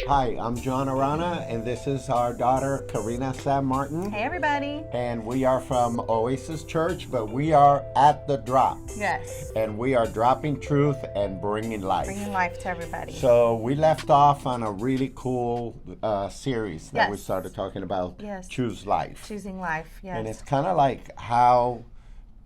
Hi, I'm John Arana, and this is our daughter, Karina Sam Martin. Hey, everybody. And we are from Oasis Church, but we are at the drop. Yes. And we are dropping truth and bringing life. Bringing life to everybody. So we left off on a really cool series that we Yes. started talking about, Yes. Choose Life. Choosing life, yes. And it's kind of like how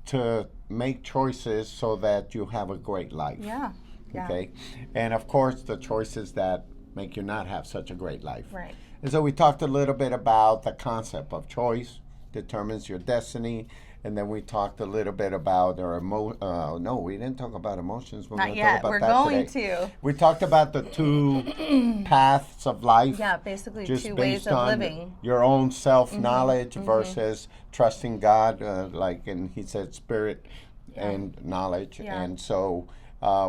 to make choices so that you have a great life. Yeah. Okay? And of course, the choices that make you not have such a great life. Right. And so we talked a little bit about the concept of choice determines your destiny, and then we talked a little bit about our no, we didn't talk about emotions. We're Not gonna yet. talk about We're that going today. to. We talked about the two paths of life. Yeah, basically just two based ways of on living. your own self-knowledge versus trusting God, and he said spirit and knowledge. Yeah. And so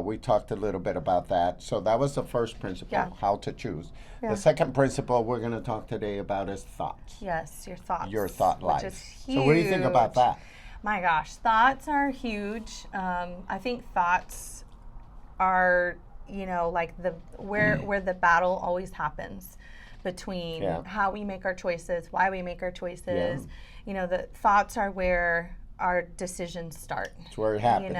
we talked a little bit about that. So that was the first principle, Yeah. how to choose. Yeah. The second principle we're going to talk today about is thoughts. Yes, your thoughts. Your thought life. Which is huge. So what do you think about that? My gosh, thoughts are huge. I think thoughts are, like where the battle always happens between how we make our choices, why we make our choices. The thoughts are where our decisions start. It's where it happens.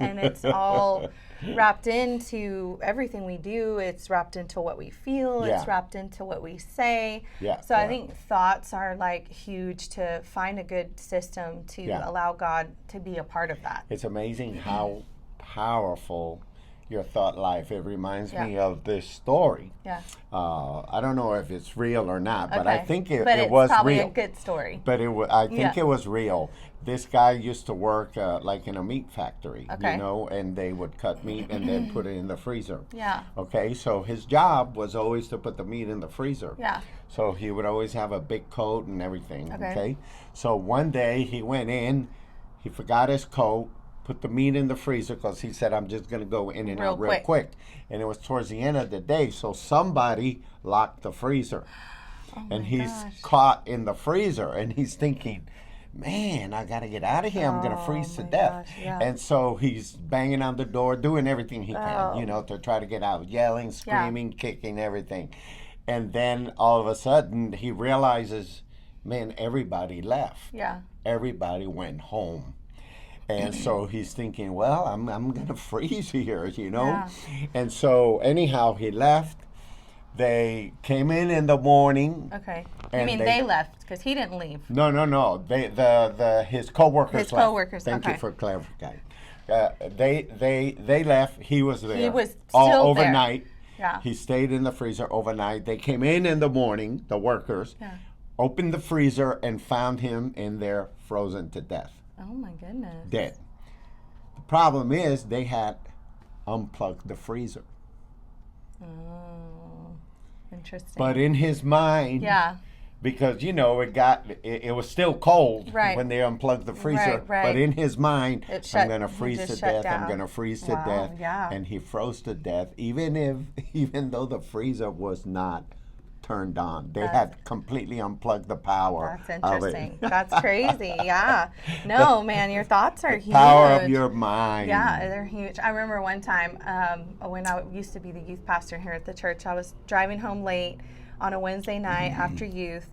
And it's all wrapped into everything we do. It's wrapped into what we feel. Yeah. It's wrapped into what we say. Yeah, So I yeah. think thoughts are like huge to find a good system to allow God to be a part of that. It's amazing how powerful your thought life. It reminds me of this story. Yeah. I don't know if it's real or not, but I think it But it's was probably real. a good story. But I think it was real. This guy used to work like in a meat factory, Okay. and they would cut meat and then put it in the freezer. Yeah. Okay, so his job was always to put the meat in the freezer. Yeah. So he would always have a big coat and everything. Okay. Okay. So one day he went in, he forgot his coat, put the meat in the freezer because he said, I'm just going to go in and out real quick. And it was towards the end of the day, so somebody locked the freezer. And he's caught in the freezer and he's thinking, man, I got to get out of here. I'm going to freeze to death. And so he's banging on the door, doing everything he can, to try to get out, yelling, screaming, kicking, everything. And then all of a sudden he realizes, man, everybody left. Yeah. Everybody went home. And so he's thinking, well, I'm going to freeze here, Yeah. And so anyhow, he left. They came in the morning. Okay. You And mean they left because he didn't leave? No. His coworkers left. His coworkers, Thank okay. you for clarifying. They left. He was there. He was all still overnight. there. Yeah. He stayed in the freezer overnight. They came in the morning, the workers, opened the freezer and found him in there frozen to death. Oh my goodness. Dead. The problem is they had unplugged the freezer. Oh, interesting. But in his mind, because it was still cold when they unplugged the freezer. Right. But in his mind, I'm gonna he freeze just to shut death. down. I'm gonna freeze to Wow, death. yeah. And he froze to death, even though the freezer was not turned on. They had completely unplugged the power. That's of interesting. it. That's crazy. Yeah. No, man, your thoughts are huge. Power of your mind. Yeah, they're huge. I remember one time when I used to be the youth pastor here at the church, I was driving home late on a Wednesday night after youth,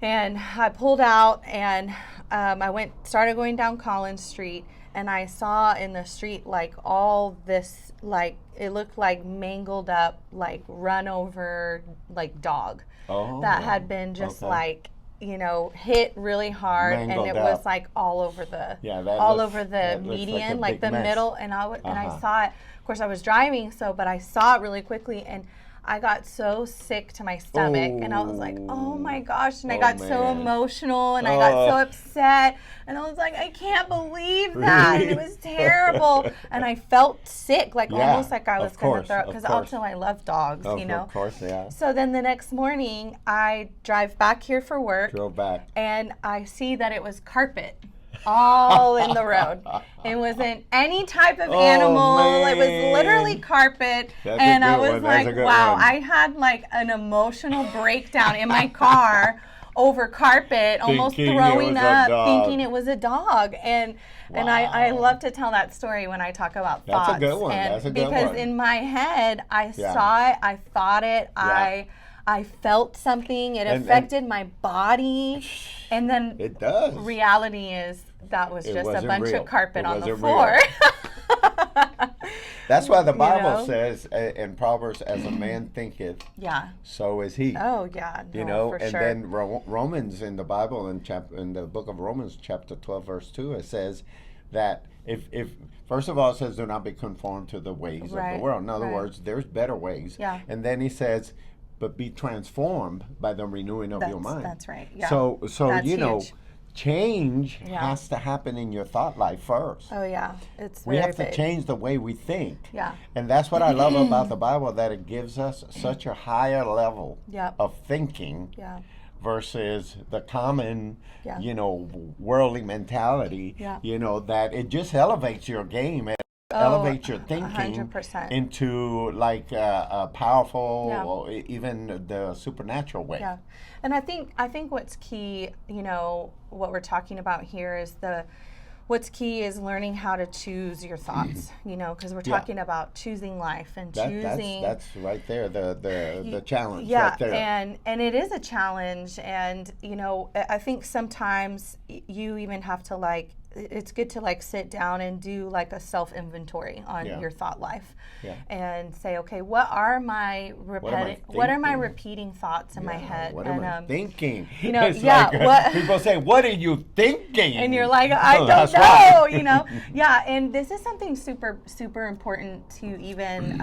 and I pulled out and I started going down Collins Street, and I saw in the street like all this, like it looked like mangled up, like run over, like dog that had been just like, hit really hard, Mangled and it up. was like all over the that looks median, like a big the mess. middle, and I saw it. Of course, I was driving, but I saw it really quickly, and I got so sick to my stomach, and I was like, oh my gosh, and I got so man. emotional, and I got so upset, and I was like, I can't believe that, and it was terrible, and I felt sick, like almost like I was going to throw up, because also I love dogs, Of course, yeah. So then the next morning, I drive back here for work, Drove back. and I see that it was carpet all in the road. It wasn't any type of animal. It was literally carpet. That's and a good I was one. That's like, a good wow, one. I had like an emotional breakdown in my car over carpet, almost Thinking it throwing was a up, dog. thinking it was a dog. And I love to tell that story when I talk about That's thoughts. a good one. And That's a good because one. in my head, I Yeah. saw it, I thought it, Yeah. I felt something. It And- affected my body, and then It does. reality is that was It just a wasn't bunch real. of carpet It on the wasn't floor. That's why the You Bible know? says in Proverbs, as a man thinketh, Yeah. so is he. Oh yeah. No, You know, for and sure. then Romans in the Bible, in the book of Romans, chapter 12, verse 2, it says that if first of all, it says, do not be conformed to the ways of Right, the world. In other right. words, there's better ways. Yeah. And then he says, but be transformed by the renewing of your mind. That's right. Yeah. So That's you know, huge. change Yeah. has to happen in your thought life first. Oh yeah. It's We very have to big. change the way we think. Yeah. And that's what I love about the Bible, that it gives us such a higher level Yep. of thinking Yeah. versus the common, Yeah. you know, worldly mentality, Yeah. you know, that it just elevates your game and elevates your thinking 100%. into like a powerful Yeah. or even the supernatural way. Yeah, and I think what's key, you know, what we're talking about here is what's key is learning how to choose your thoughts. You know, because we're Yeah. talking about choosing life and That, choosing. that's right there, the challenge Yeah, right there. and it is a challenge, and you know, I think sometimes you even have to like. It's good to like sit down and do like a self inventory on Yeah. your thought life, Yeah. and say, okay, what are my What am I thinking? repeating thoughts in my Yeah, head? What and am I thinking? you know, It's yeah, like, what- people say, "What are you thinking?" and you're like, I Oh, don't that's know, right. you know? Yeah, and this is something super important to even,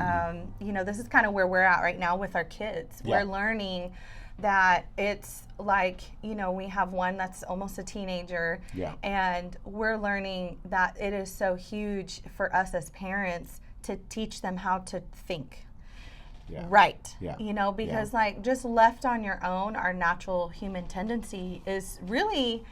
you know, this is kind of where we're at right now with our kids. Yeah. We're learning that it's like, you know, we have one that's almost a teenager, Yeah. and we're learning that it is so huge for us as parents to teach them how to think. Yeah. Right. Yeah. You know, because like just left on your own, our natural human tendency is really,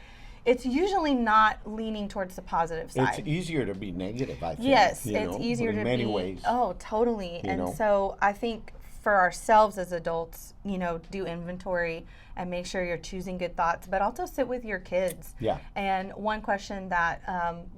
it's usually not leaning towards the positive side. It's easier to be negative, I think. Yes, you it's know, easier in to many be. ways. Oh, totally. You And know? so I think for ourselves as adults, you know, do inventory and make sure you're choosing good thoughts, but also sit with your kids. Yeah. And one question that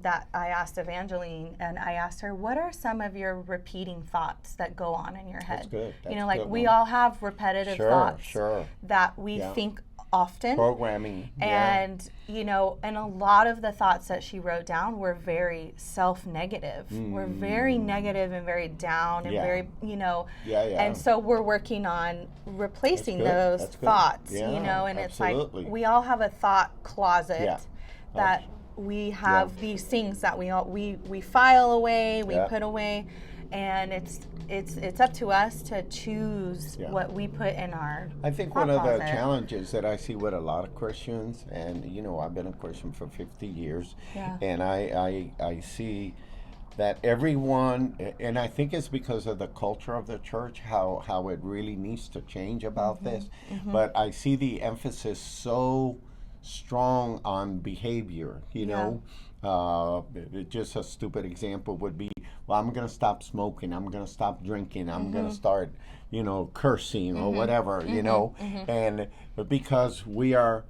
that I asked Evangeline, and I asked her, what are some of your repeating thoughts that go on in your head? That's good. You That's know, like good we one. all have repetitive Sure, thoughts sure. that we Yeah. think often. Programming. yeah. And you know, and a lot of the thoughts that she wrote down were very self-negative. Were very negative and very down and Yeah. very, you know. Yeah, yeah. And so we're working on replacing That's good. those That's good. thoughts, Yeah, you know. And absolutely. it's like we all have a thought closet Yeah. that we have these things that we file away, we Yeah. put away, and it's up to us to choose Yeah. what we put in our I think thought one of the closet. challenges that I see with a lot of Christians, and you know, I've been a Christian for 50 years, Yeah. and I see that everyone, and I think it's because of the culture of the church, how it really needs to change about this. But I see the emphasis so strong on behavior, you know. Just a stupid example would be, well, I'm going to stop smoking, I'm going to stop drinking, I'm going to start, you know, cursing or whatever, you know. And because we are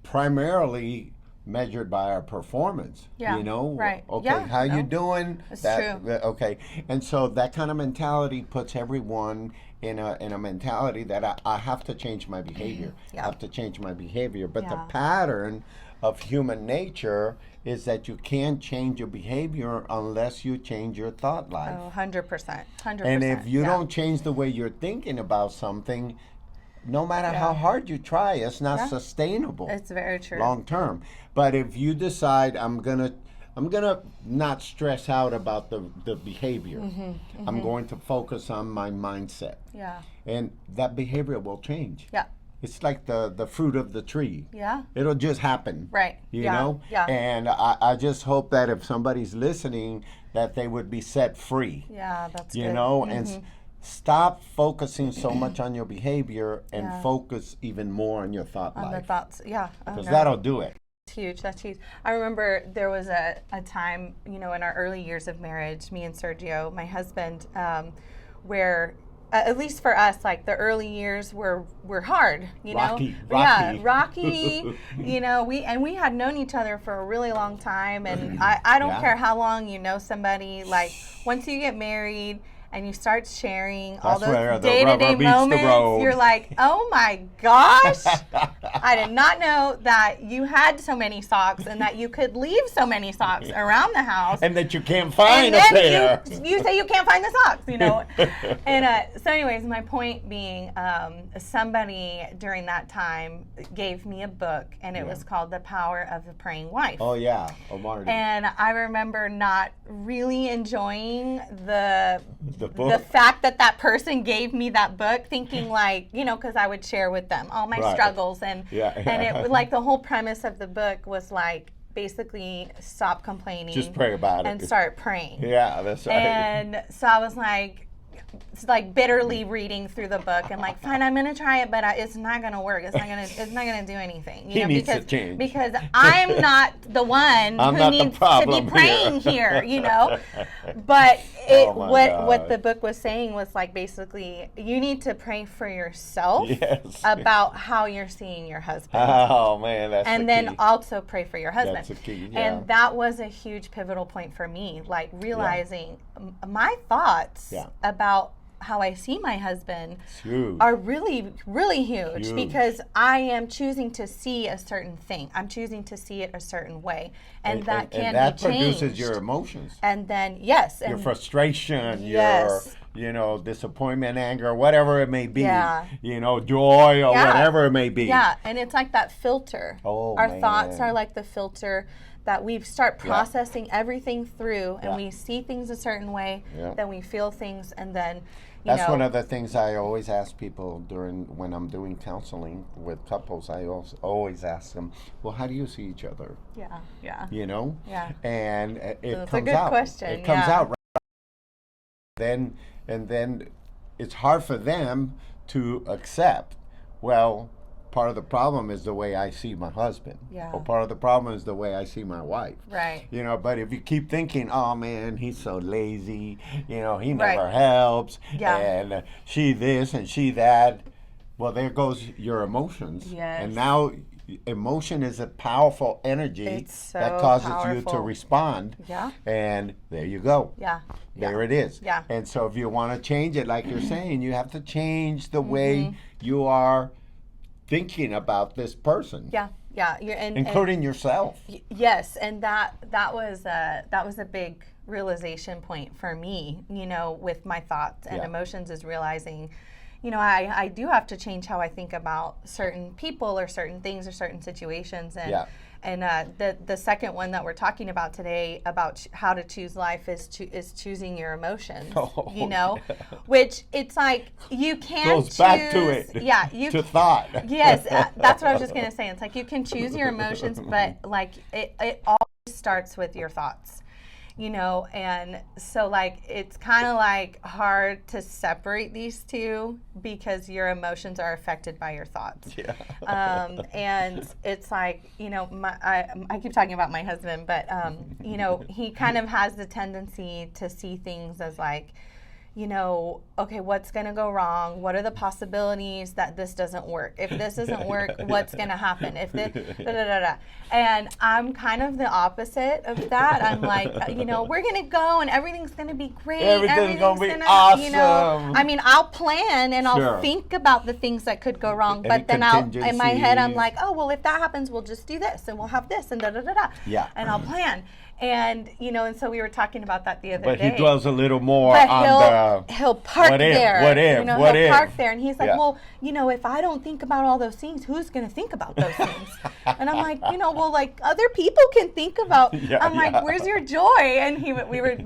primarily measured by our performance, Yeah, you know. right. Okay, Yeah, how you no, doing? it's That, true. okay. And so that kind of mentality puts everyone in a mentality that I have to change my behavior. Yeah. I have to change my behavior. But the Yeah. pattern of human nature is that you can't change your behavior unless you change your thought life. Oh, 100%. 100%. And if you yeah. don't change the way you're thinking about something, no matter how Yeah. hard you try, it's not Yeah. sustainable It's very true. long term. But if you decide I'm gonna not stress out about the behavior. I'm going to focus on my mindset. Yeah. And that behavior will change. Yeah. It's like the fruit of the tree. Yeah. It'll just happen. Right. You Yeah. know? Yeah. And I just hope that if somebody's listening, that they would be set free. Yeah, that's You good. know? And stop focusing so much on your behavior and Yeah. focus even more on your thought On the life. thoughts. Yeah. Oh, Because no. that'll do it. That's huge. That's huge. I remember there was a time, you know, in our early years of marriage, me and Sergio, my husband, where at least for us, like the early years were hard, you know. Rocky. Yeah, rocky. You know, we had known each other for a really long time, and I don't care how long you know somebody. Like once you get married and you start sharing all those day-to-day moments, you're like, oh my gosh, I did not know that you had so many socks and that you could leave so many socks around the house. And that you can't find a pair. You say you can't find the socks, you know. And so anyways, my point being, somebody during that time gave me a book, and it was called The Power of the Praying Wife. Oh, yeah. Oh, Marty. And I remember not really enjoying the book? The fact that person gave me that book, thinking like, you know, because I would share with them all my struggles, and and it like the whole premise of the book was like basically stop complaining, just pray about it and start praying. Yeah, that's right. And so I was like bitterly reading through the book and like, fine, I'm gonna try it, but it's not gonna work. It's not gonna do anything. You know, needs to change. Because I'm not the one who needs to be praying here. You know, but what the book was saying was like basically you need to pray for yourself about how you're seeing your husband. Oh man, that's and the then key. Also pray for your husband. That's the key. Yeah. And that was a huge pivotal point for me, like realizing my thoughts about how I see my husband are really, really huge because I am choosing to see a certain thing. I'm choosing to see it a certain way. And that can be changed. And that produces your emotions. And then, your frustration, your, you know, disappointment, anger, whatever it may be. Yeah. You know, joy or whatever it may be. Yeah, and it's like that filter. Oh, Our thoughts are like the filter that we start processing everything through, and we see things a certain way, then we feel things, and then that's one of the things I always ask people when I'm doing counseling with couples. I always ask them, well, how do you see each other? Yeah. You know? Yeah. And it comes out. It's a good question. It comes out. Right? Then it's hard for them to accept, well, part of the problem is the way I see my husband. Yeah. Or part of the problem is the way I see my wife. Right. You know, but if you keep thinking, oh man, he's so lazy, you know, he never helps, and she this and she that, well, there goes your emotions. Yes. And now emotion is a powerful energy that causes you to respond. Yeah. And there you go. Yeah. There it is. Yeah. And so if you want to change it, like you're saying, you have to change the way you are thinking about this person. Yeah. Including yourself. Yes, and that was a big realization point for me, you know, with my thoughts and emotions, is realizing, you know, I do have to change how I think about certain people or certain things or certain situations. And the second one that we're talking about today about how to choose life is choosing your emotions. You know, which it's like you can't goes back to it. Yeah, to thought. Yes, that's what I was just gonna say. It's like you can choose your emotions, but like it always starts with your thoughts. You know, and so like it's kind of like hard to separate these two because your emotions are affected by your thoughts. Yeah. And it's like, you know, I keep talking about my husband, but you know, he kind of has the tendency to see things as like, you know, okay, what's going to go wrong? What are the possibilities that this doesn't work? If this doesn't work, what's going to happen? If this, And I'm kind of the opposite of that. I'm like, you know, we're going to go and everything's going to be great. Everything's going to be awesome. You know, I mean, I'll plan and I'll think about the things that could go wrong, but then in my head, I'm like, oh, well, if that happens, we'll just do this and we'll have this and Yeah. And I'll plan. And, you know, and so we were talking about that the other day. But he dwells a little more on he'll park there. What if? You know, What he'll if? park there. And he's like, well, you know, if I don't think about all those things, who's going to think about those things? And I'm like, you know, well, like other people can think about. I'm like, where's your joy? And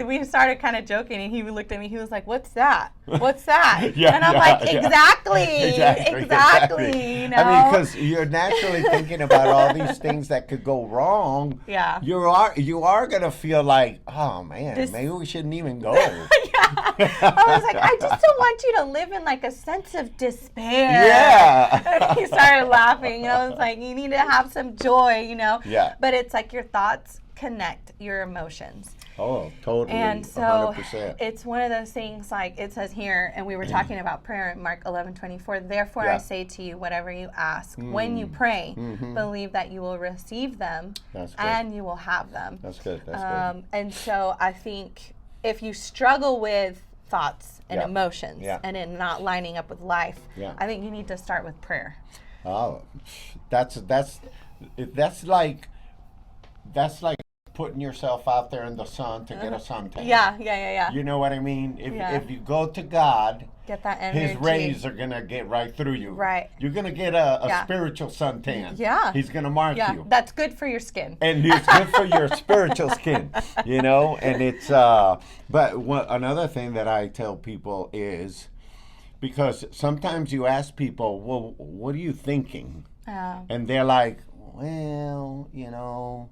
we started kind of joking, and he looked at me. He was like, what's that? What's that? And I'm like, exactly. You know? I mean, because you're naturally thinking about all these things that could go wrong. Yeah. You are going to feel like, oh man, maybe we shouldn't even go. I was like, I just don't want you to live in like a sense of despair. Yeah. And he started laughing. I was like, you need to have some joy, you know? Yeah. But it's like your thoughts connect your emotions. Oh, totally. And so 100%. it's one of those things, like it says here, and we were talking about prayer in Mark 11:24. Therefore, Yeah. I say to you, whatever you ask, when you pray, believe that you will receive them, That's good. and you will have them. That's good. That's good. And so I think if you struggle with thoughts and Yeah. emotions Yeah. and it not lining up with life, Yeah. I think you need to start with prayer. Oh, that's like putting yourself out there in the sun to get a suntan. Yeah. You know what I mean? Yeah. If you go to God, Get that energy. His rays are gonna get right through you. Right. You're gonna get a Yeah. spiritual suntan. Yeah. He's gonna mark Yeah, you. that's good for your skin. And it's good for your spiritual skin, you know. And it's but another thing that I tell people is, because sometimes you ask people, well, what are you thinking? And they're like, well, you know,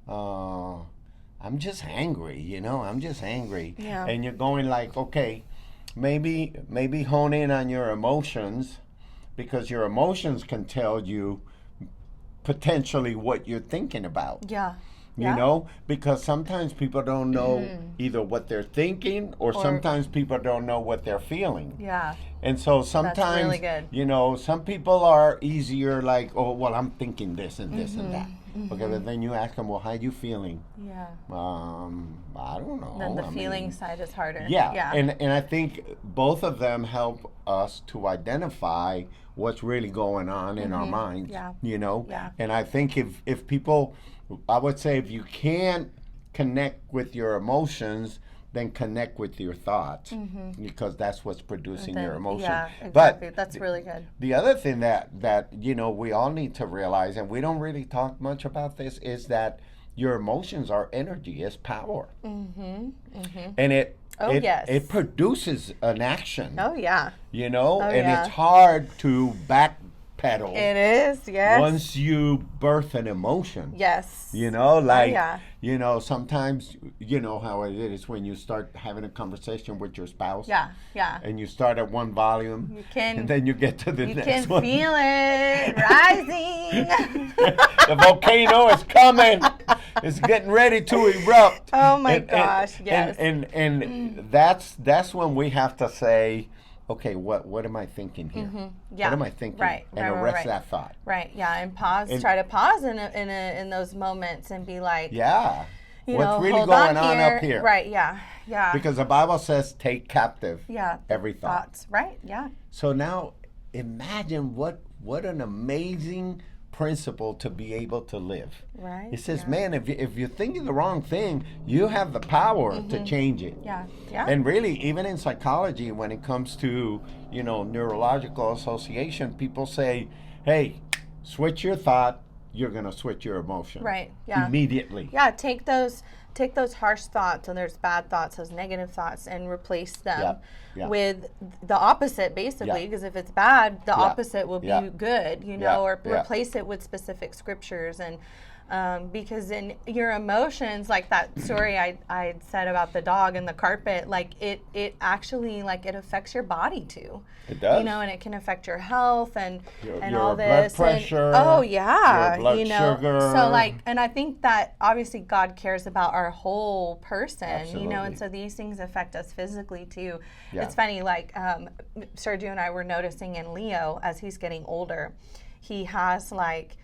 I'm just angry, you know, I'm just angry. Yeah. And you're going like, okay, maybe hone in on your emotions, because your emotions can tell you potentially what you're thinking about. Yeah. You know, because sometimes people don't know either what they're thinking, or sometimes people don't know what they're feeling. Yeah. And so sometimes, really good. you know, some people are easier like, oh, well, I'm thinking this and this and that. Okay, but then you ask them, well, how you feeling? Yeah. I don't know. Then the I feeling mean, side is harder. yeah. Yeah. And I think both of them help us to identify what's really going on in our minds. Yeah. You know? Yeah. And I think if people, I would say, if you can't connect with your emotions, then connect with your thoughts, because that's what's producing your emotion. Yeah, exactly. But That's really good. the other thing that you know we all need to realize, and we don't really talk much about this, is that your emotions are energy, it's power, and it produces an action. Oh, yeah. You know, and yeah. it's hard to backpedal It is, yes. once you birth an emotion. Yes. You know, like, yeah. you know, sometimes, you know how it is when you start having a conversation with your spouse. Yeah, yeah. And you start at one volume, You can, and then you get to the you next can one. feel it rising. The volcano is coming. It's getting ready to erupt. Oh my gosh, yes. And that's when we have to say, okay, what am I thinking here? Yeah. What am I thinking? Right, and right, arrest right. that thought. Right, yeah, and pause. Try to pause in those moments and be like, Yeah. you What's know, really hold going on on up here? Right, yeah, yeah. Because the Bible says, take captive yeah, every thought. thoughts. Right, yeah. So now imagine what an amazing principle to be able to live. Right. It says, man, if you're thinking the wrong thing, you have the power to change it. Yeah, yeah. And really, even in psychology, when it comes to, you know, neurological association, people say, hey, switch your thought, you're going to switch your emotion. Right, yeah. Immediately. Yeah, take those harsh thoughts, and there's bad thoughts, those negative thoughts, and replace them Yeah. with the opposite, basically. Yeah. Because if it's bad, the opposite will be Yeah. good, you know, Yeah. or Yeah. replace it with specific scriptures. And because in your emotions, like that story I said about the dog and the carpet, like it actually, like, it affects your body too. It does. You know, and it can affect your health and Your all blood this. pressure, oh yeah, your blood you know. sugar. So like, and I think that obviously God cares about our whole person, you know, and Absolutely. so these things affect us physically too. Yeah. It's funny, like Sergio and I were noticing in Leo as he's getting older, he has, like,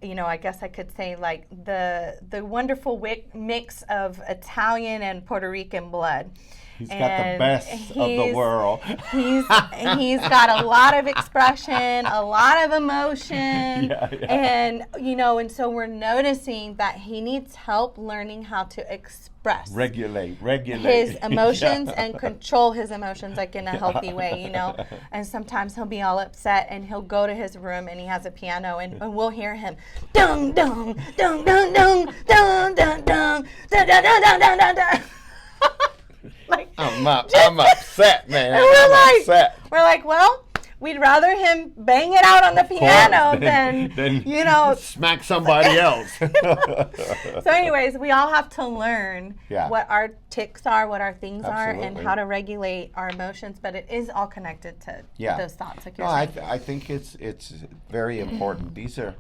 you know, I guess I could say, like, the wonderful mix of Italian and Puerto Rican blood. He's got the best of the world. He's got a lot of expression, a lot of emotion, Yeah. and you know, and so we're noticing that he needs help learning how to express Regulate. his emotions Yeah. and control his emotions, like, in a healthy way, you know. And sometimes he'll be all upset and he'll go to his room and he has a piano and we'll hear him dung dung dung dung dung dung dung dung dung dung dung dung dung dung. Like, I'm upset, man. and we're I'm like, upset. well, we'd rather him bang it out on the piano than you know. Smack somebody else. So anyways, we all have to learn Yeah. what our tics are, what our things are, and Absolutely. how to regulate our emotions. But it is all connected to Yeah. those thoughts, like No, you're saying. I think it's very important. These are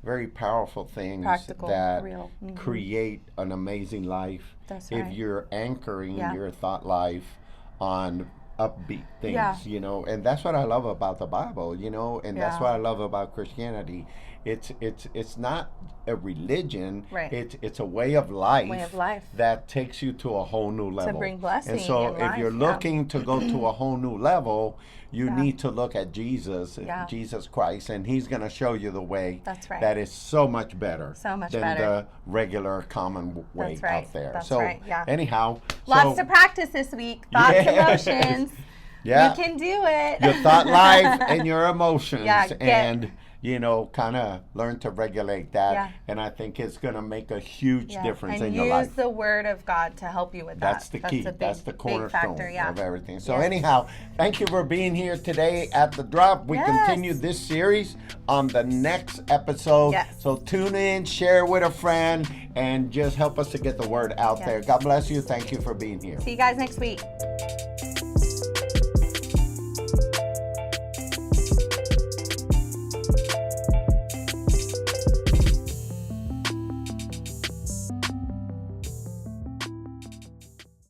very powerful things Practical, that real. create an amazing life. That's If right. you're anchoring Yeah. your thought life on upbeat things, Yeah. you know, and that's what I love about the Bible, you know, and that's Yeah. what I love about Christianity. It's not a religion. Right. It's a way of life. Way of life. That takes you to a whole new level. bring blessing And so in if you're life, yeah. looking to go to a whole new level, you Yeah. need to look at Jesus, Yeah. Jesus Christ, and He's going to show you the way That's right. that is so much better So much than better. the regular common way That's right. out there. That's so right, yeah. anyhow, Lots so, to practice this week. Thoughts, Yes. emotions. yeah, You can do it. your thought life and your emotions, Yeah, and you know, kind of learn to regulate that. Yeah. And I think it's going to make a huge Yeah. difference and in your use life. the Word of God to help you with That's that. the key. A big, That's the big cornerstone factor, yeah. of everything. So Yes. anyhow, thank you for being here today at The Drop. We Yes. continue this series on the next episode. Yes. So tune in, share with a friend, and just help us to get the word out Yes. there. God bless you. Thank you for being here. See you guys next week.